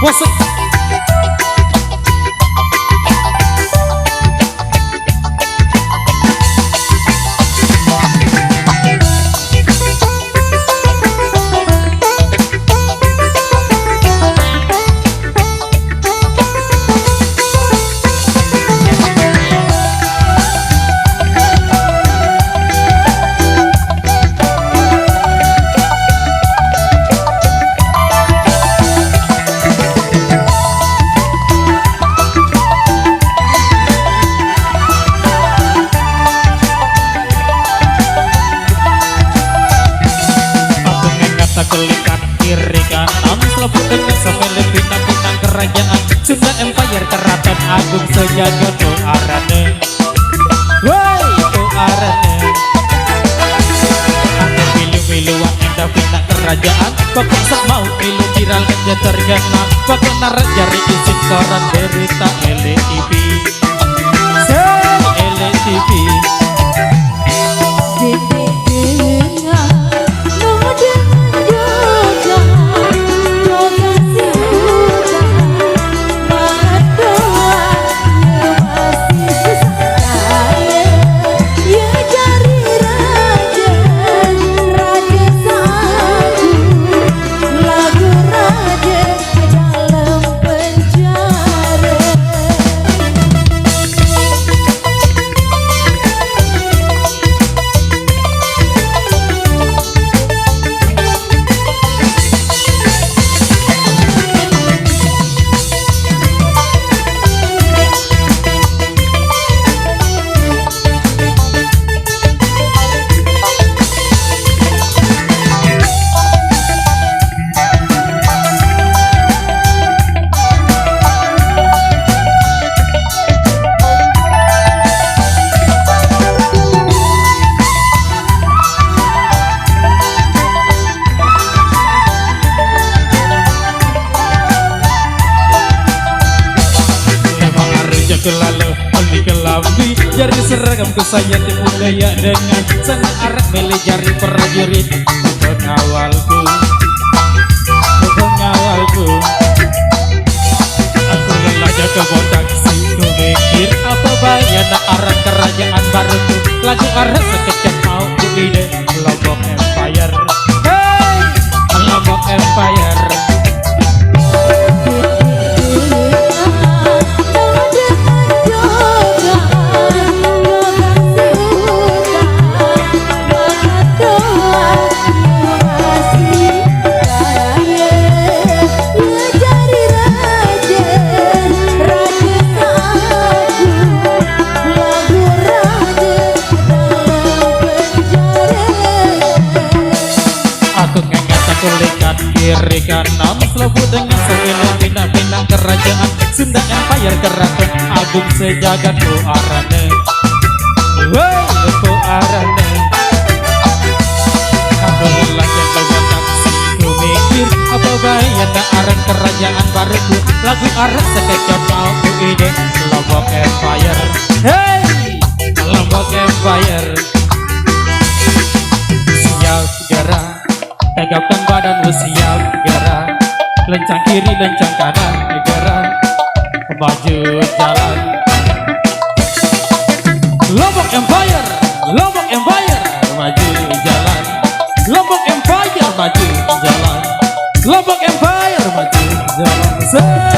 Wasik. Kelikat kiri kanan selebut dengan sampai bintang-bintang kerajaan Sunda Empire Keraton Agung sejagat tuh arane. Woi tuh arane. Ada pilu-pilu indah bintang kerajaan bakal sak mau pilu viral kerja tergenang bakal narat jari izin koran berita LTV. LTV. Kelalu almi kelambi jari seragam kesayat budaya dengan senang arak mele jari prajurit pengawalku aku lelah jaga botak siku mikir apa bayana arak kerajaan baruku lagu arak sekejap mau ku ide Lombok Empire. Hey Lombok Empire. Kelikat kiri kanan selebut dengan sembilan bintang-bintang kerajaan Sunda Empire Keraton Agung sejagat tuh arane. Wow tuh arane. Aku lelah jaga botak siku mikir apa bayana arak kerajaan baruku lagu arak sekejap mau ku ide Lombok Empire. Hey Lombok Empire. Siap segera tegapkan badan siap gerak lencang kiri lencang kanan gerak maju jalan Lombok Empire. Lombok Empire maju jalan Lombok Empire maju jalan Lombok Empire maju jalan.